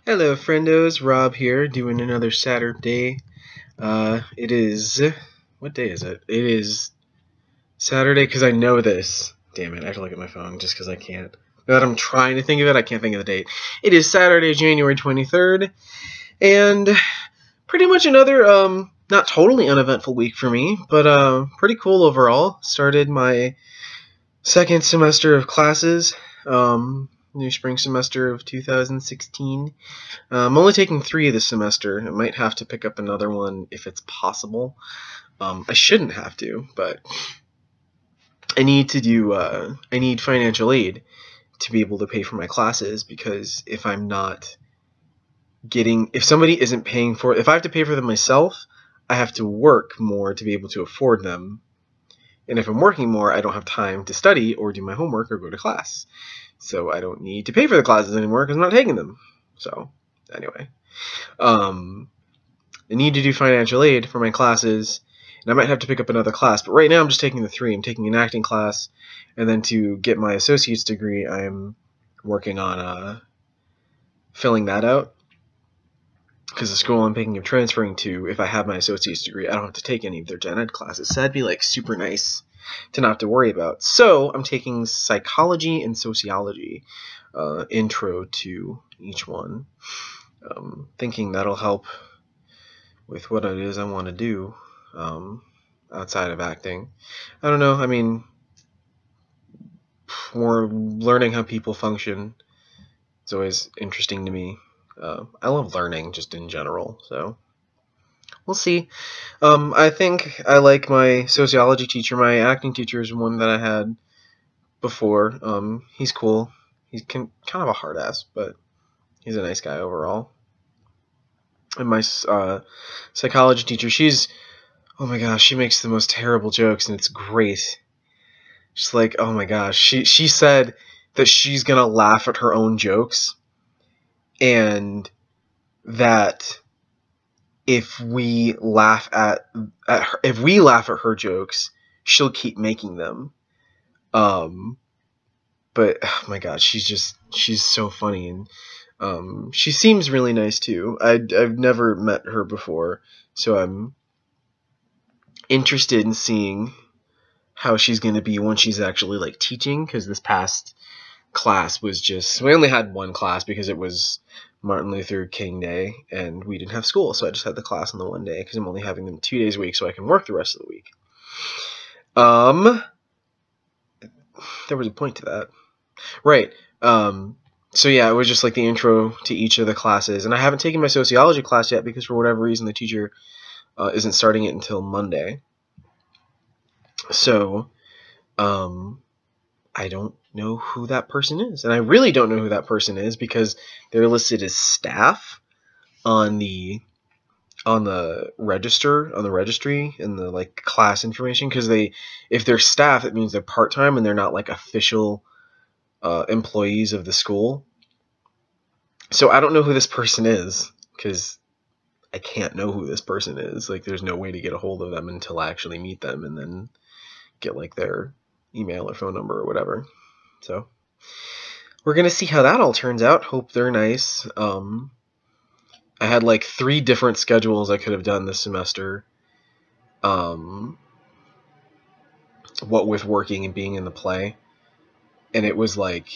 Hello, friendos. Rob here, doing another Satderpday. It is... What day is it? It is Saturday, because I know this. Damn it, I have to look at my phone just because I can't. Now that I'm trying to think of it, I can't think of the date. It is Saturday, January 23rd, and pretty much another, not totally uneventful week for me, but, pretty cool overall. Started my second semester of classes, new spring semester of 2016. I'm only taking 3 this semester. I might have to pick up another one if it's possible. I shouldn't have to, but I need to do, I need financial aid to be able to pay for my classes, because if I'm not getting, if somebody isn't paying for it, if I have to pay for them myself, I have to work more to be able to afford them. And if I'm working more, I don't have time to study or do my homework or go to class. So I don't need to pay for the classes anymore because I'm not taking them. So anyway, I need to do financial aid for my classes, and I might have to pick up another class. But right now I'm just taking the 3. I'm taking an acting class, and then to get my associate's degree, I'm working on filling that out. Because the school I'm thinking of transferring to, if I have my associate's degree, I don't have to take any of their gen ed classes. So that'd be like super nice to not have to worry about. So I'm taking psychology and sociology, intro to each one. Thinking that'll help with what it is I want to do outside of acting. I don't know. I mean, more learning how people function is always interesting to me. I love learning just in general, so we'll see. I think I like my sociology teacher. My acting teacher is one that I had before. He's cool. He's kind of a hard ass, but he's a nice guy overall. And my psychology teacher, she's, oh my gosh, she makes the most terrible jokes, and it's great. Just like, oh my gosh, she said that she's gonna laugh at her own jokes, and that if we laugh at her jokes, she'll keep making them. But oh my god, she's so funny, and she seems really nice too. I've never met her before, so I'm interested in seeing how she's going to be when she's actually like teaching, because this past class was just, we only had one class because it was Martin Luther King Day and we didn't have school, so I just had the class on the one day because I'm only having them 2 days a week so I can work the rest of the week. There was a point to that, right? So yeah, it was just like the intro to each of the classes, and I haven't taken my sociology class yet because for whatever reason the teacher isn't starting it until Monday. So I don't know who that person is, and I really don't know who that person is because they're listed as staff on the registry in the like class information, because if they're staff, it means they're part-time and they're not like official employees of the school. So I don't know who this person is because I can't know who this person is. Like, there's no way to get a hold of them until I actually meet them and then get like their email or phone number or whatever. So we're gonna see how that all turns out. Hope they're nice. I had like 3 different schedules I could have done this semester. What with working and being in the play, and it was like,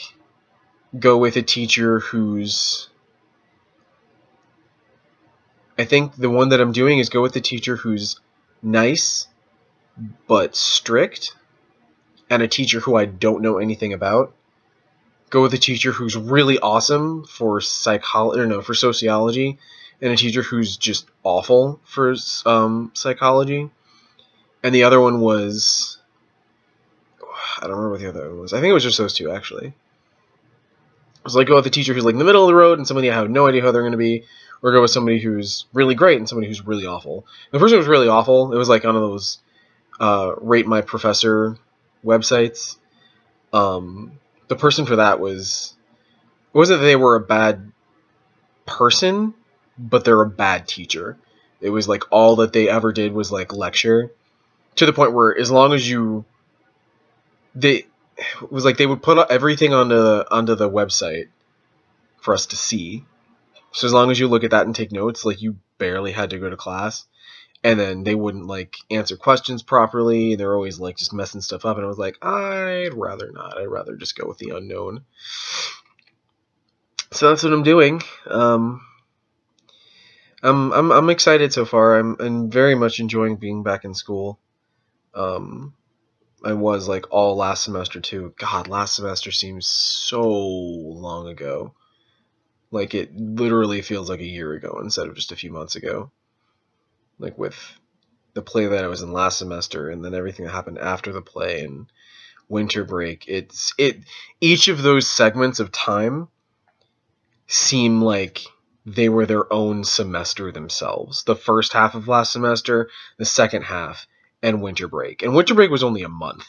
go with a teacher who's, I think the one that I'm doing is go with the teacher who's nice but strict, and a teacher who I don't know anything about. Go with a teacher who's really awesome for for sociology, and a teacher who's just awful for psychology. And the other one was, I don't remember what the other one was. I think it was just those 2 actually. It was like, go with a teacher who's like in the middle of the road and somebody I have no idea how they're going to be, or go with somebody who's really great and somebody who's really awful. The person who was really awful, it was like one of those rate my professor websites. The person for that it wasn't that they were a bad person, but they're a bad teacher. It was like all that they ever did was like lecture, to the point where as long as it was like they would put everything onto the website for us to see, So as long as you look at that and take notes, like, you barely had to go to class. And then they wouldn't, like, answer questions properly. They're always, like, just messing stuff up. And I was like, I'd rather not. I'd rather just go with the unknown. So that's what I'm doing. I'm excited so far. I'm very much enjoying being back in school. I was, like, all last semester too. God, last semester seems so long ago. Like, it literally feels like a year ago instead of just a few months ago. Like, with the play that I was in last semester, and then everything that happened after the play, and winter break. Each of those segments of time seem like they were their own semester themselves. The first half of last semester, the second half, and winter break. And winter break was only a month.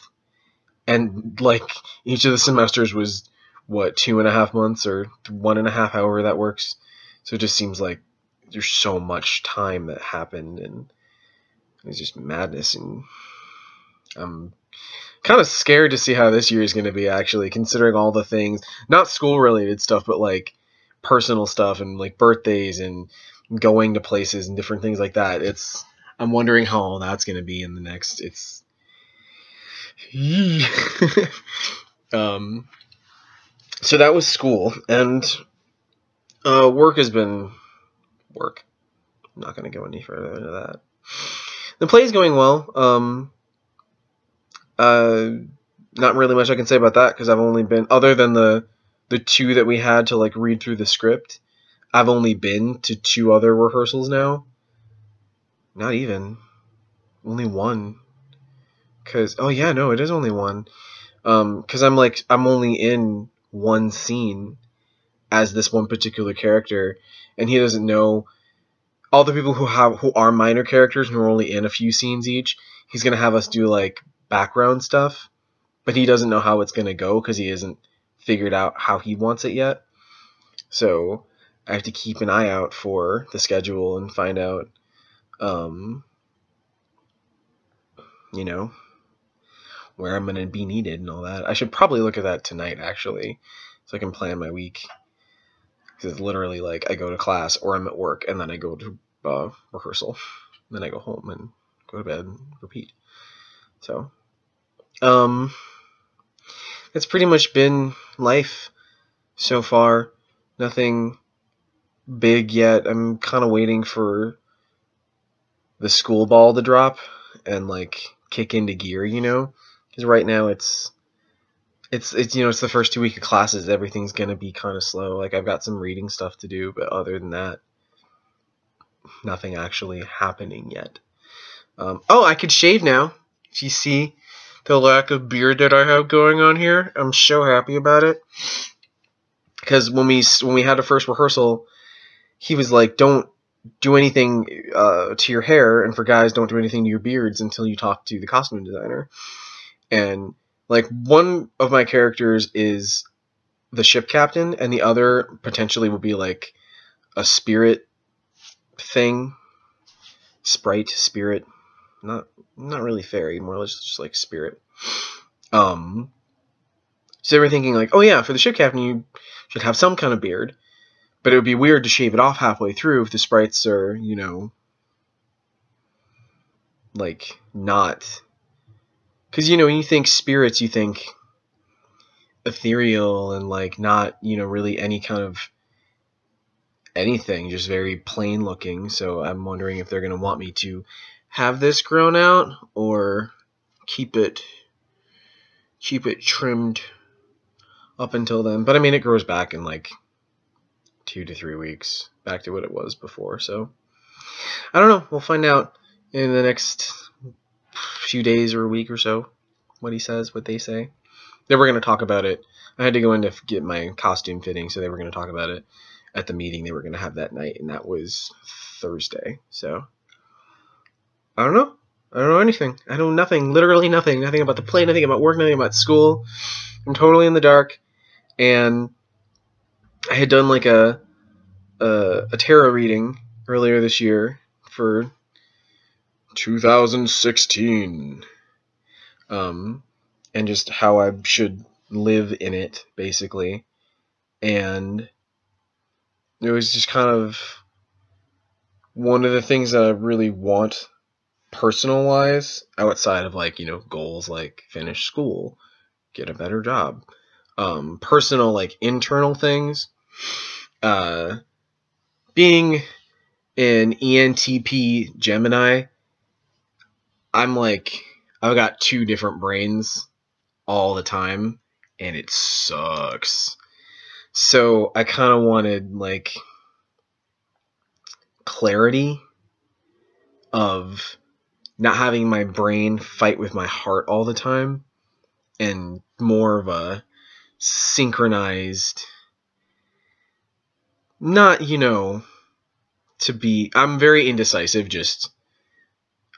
And, like, each of the semesters was, what, 2.5 months or 1.5, however that works. So it just seems like there's so much time that happened, and it's just madness. And I'm kind of scared to see how this year is going to be, actually, considering all the things, not school related stuff, but like personal stuff and like birthdays and going to places and different things like that. I'm wondering how all that's going to be in the next, so that was school, and work has been work. I'm not going to go any further into that. The play's going well. Not really much I can say about that, because I've only been, other than the 2 that we had to, like, read through the script, I've only been to 2 other rehearsals now. Not even. Only 1. Because, oh yeah, no, it is only 1. Because I'm only in 1 scene as this one particular character, and he doesn't know all the people who are minor characters and who are only in a few scenes each. He's gonna have us do, like, background stuff, but he doesn't know how it's gonna go because he hasn't figured out how he wants it yet. So I have to keep an eye out for the schedule and find out, where I'm gonna be needed and all that. I should probably look at that tonight, actually, so I can plan my week. Because it's literally like I go to class or I'm at work, and then I go to rehearsal, then I go home and go to bed and repeat. So, it's pretty much been life so far. Nothing big yet. I'm kind of waiting for the school ball to drop and, like, kick into gear, because right now it's the first 2 weeks of classes. Everything's gonna be kind of slow. Like, I've got some reading stuff to do, but other than that, nothing actually happening yet. I could shave now. If you see the lack of beard that I have going on here, I'm so happy about it. Because when we had a first rehearsal, he was like, "Don't do anything to your hair, and for guys, don't do anything to your beards until you talk to the costume designer." And, like, one of my characters is the ship captain, and the other potentially will be like a spirit thing, spirit, not really fairy, more or less just like spirit. So they were thinking, like, oh yeah, for the ship captain you should have some kind of beard, but it would be weird to shave it off halfway through if the sprites are, like, not, because, when you think spirits, you think ethereal and, like, not, really any kind of anything, just very plain looking. So I'm wondering if they're going to want me to have this grown out or keep it trimmed up until then. But I mean, it grows back in like 2 to 3 weeks back to what it was before. So I don't know. We'll find out in the next few days or a week or so what he says, what they say. They were going to talk about it. I had to go in to get my costume fitting, so they were going to talk about it at the meeting they were going to have that night, and that was Thursday. So I don't know anything. I know nothing, literally nothing. Nothing about the play, nothing about work, nothing about school. I'm totally in the dark. And I had done like a tarot reading earlier this year for 2016. And just how I should live in it, basically. And it was just kind of one of the things that I really want personal wise, outside of like, goals like finish school, get a better job. Personal, like internal things. Being an ENTP Gemini, I've got two different brains all the time, and it sucks. So I kind of wanted like clarity of not having my brain fight with my heart all the time, and more of a synchronized, not, I'm very indecisive just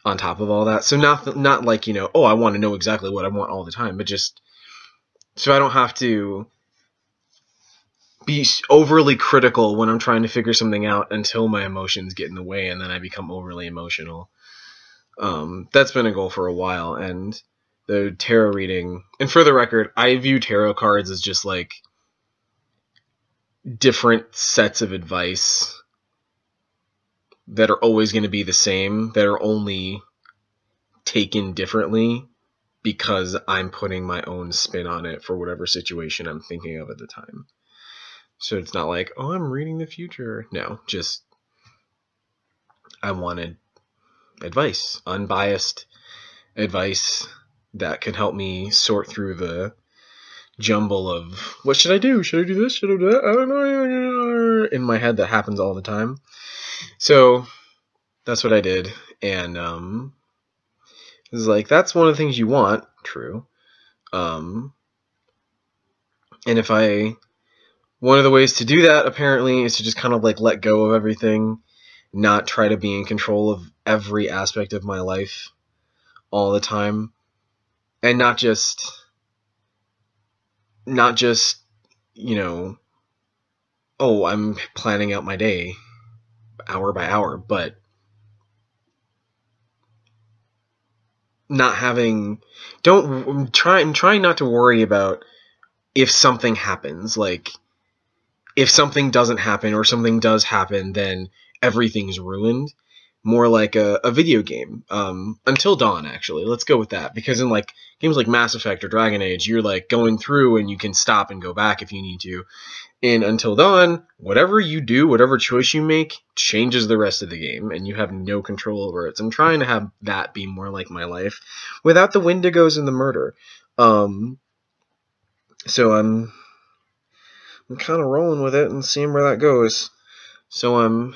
on top of all that. So not like, oh, I want to know exactly what I want all the time, but just so I don't have to be overly critical when I'm trying to figure something out until my emotions get in the way and then I become overly emotional. That's been a goal for a while, and the tarot reading, and for the record, I view tarot cards as just like different sets of advice that are always going to be the same, that are only taken differently because I'm putting my own spin on it for whatever situation I'm thinking of at the time. So it's not like, oh, I'm reading the future. No, just I wanted advice, unbiased advice that could help me sort through the jumble of what should I do? Should I do this? Should I do that? I don't know. In my head that happens all the time. So that's what I did. And it was like, that's one of the things you want. True. And one of the ways to do that apparently is to just kind of like let go of everything, not try to be in control of every aspect of my life all the time, and not just oh, I'm planning out my day hour by hour, but I'm trying not to worry about if something happens. Like, if something doesn't happen or something does happen, then everything's ruined. More like a video game. Until Dawn, actually. Let's go with that. Because in like games like Mass Effect or Dragon Age, you're like going through and you can stop and go back if you need to. In Until Dawn, whatever you do, whatever choice you make, changes the rest of the game, and you have no control over it. So I'm trying to have that be more like my life, without the Wendigos and the murder. So I'm kind of rolling with it and seeing where that goes. So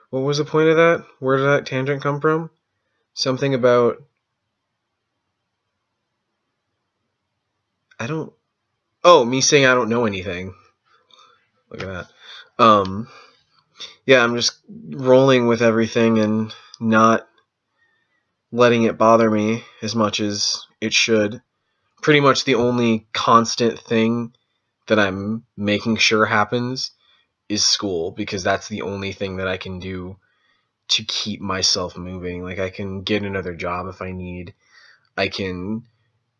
what was the point of that? Where did that tangent come from? Something about... me saying I don't know anything. Look at that. Yeah, I'm just rolling with everything and not letting it bother me as much as it should. Pretty much the only constant thing that I'm making sure happens is school, because that's the only thing that I can do to keep myself moving. Like, I can get another job if I need. I can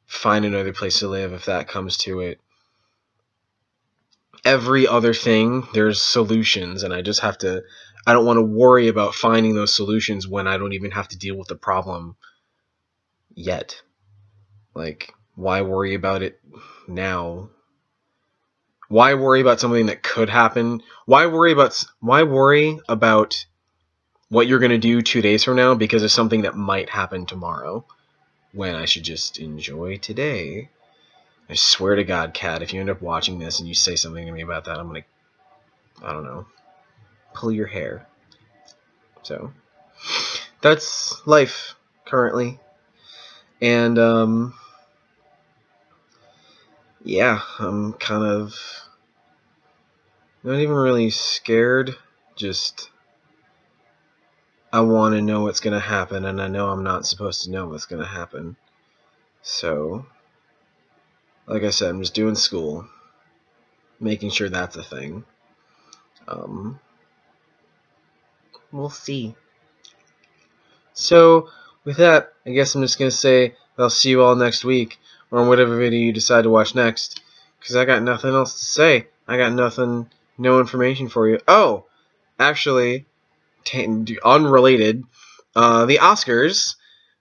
find another place to live if that comes to it. Every other thing, there's solutions, and I don't want to worry about finding those solutions when I don't even have to deal with the problem yet. Like, why worry about it now? Why worry about something that could happen? Why worry about what you're going to do 2 days from now because of something that might happen tomorrow, when I should just enjoy today? I swear to God, Kat, if you end up watching this and you say something to me about that, I'm going to, I don't know, pull your hair. So, that's life currently. And, yeah, I'm kind of not even really scared, just I want to know what's going to happen, and I know I'm not supposed to know what's going to happen. So, like I said, I'm just doing school, making sure that's a thing. We'll see. So, with that, I guess I'm just going to say I'll see you all next week, or on whatever video you decide to watch next, because I got nothing else to say. I got nothing no information for you. Oh, actually, unrelated. The Oscars,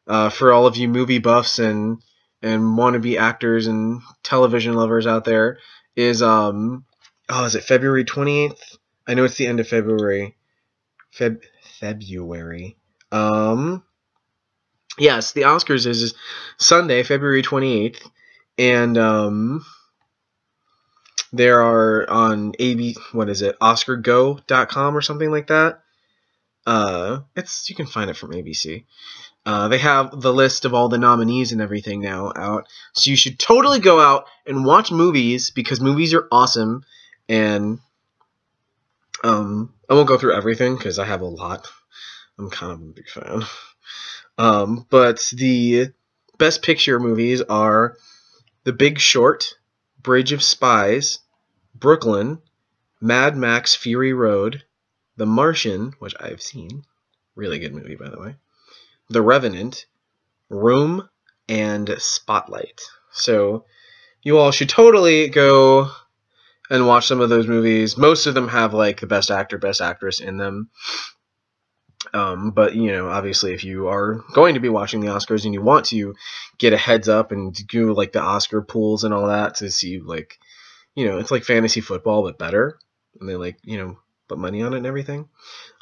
for all of you movie buffs and wannabe actors and television lovers out there, is is it February 28th? I know it's the end of February. February. Yes, the Oscars is Sunday, February 28th, and there are on OscarGo.com or something like that. You can find it from ABC. They have the list of all the nominees and everything now out, so you should totally go out and watch movies because movies are awesome. And I won't go through everything because I have a lot. I'm kind of a big fan. But the best picture movies are The Big Short, Bridge of Spies, Brooklyn, Mad Max Fury Road, The Martian, which I've seen, really good movie by the way, The Revenant, Room, and Spotlight. So you all should totally go and watch some of those movies. Most of them have like the best actor, best actress in them. But, obviously if you are going to be watching the Oscars and you want to get a heads up and do like the Oscar pools and all that to see like, it's like fantasy football but better. And they like, put money on it and everything.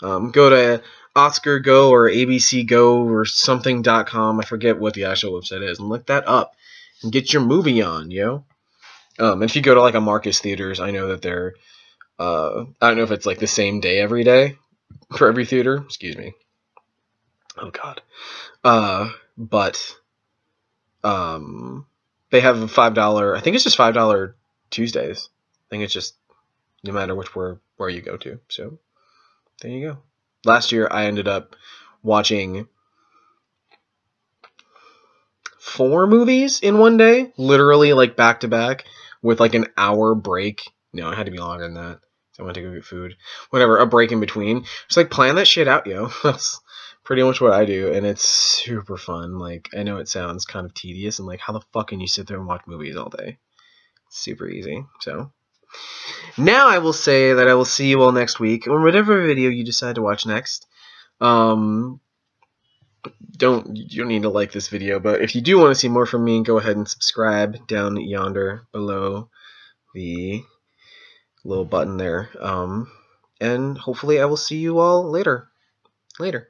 Go to Oscar Go or ABC Go or something.com. I forget what the actual website is. And look that up and get your movie on, if you go to like a Marcus Theaters, I know that they're, I don't know if it's like the same day every day for every theater. Excuse me. Oh God. But they have a $5. I think it's just $5 Tuesdays. I think it's just no matter where you go to. So there you go. Last year I ended up watching 4 movies in one day, literally like back to back with like an hour break. No, it had to be longer than that. I went to go get food. Whatever, a break in between. Just like plan that shit out, yo. That's pretty much what I do, and it's super fun. Like, I know it sounds kind of tedious, and like, how the fuck can you sit there and watch movies all day? It's super easy. So now I will say that I will see you all next week, or whatever video you decide to watch next. You don't need to like this video, but if you do want to see more from me, go ahead and subscribe down yonder below the little button there. And hopefully I will see you all later. Later.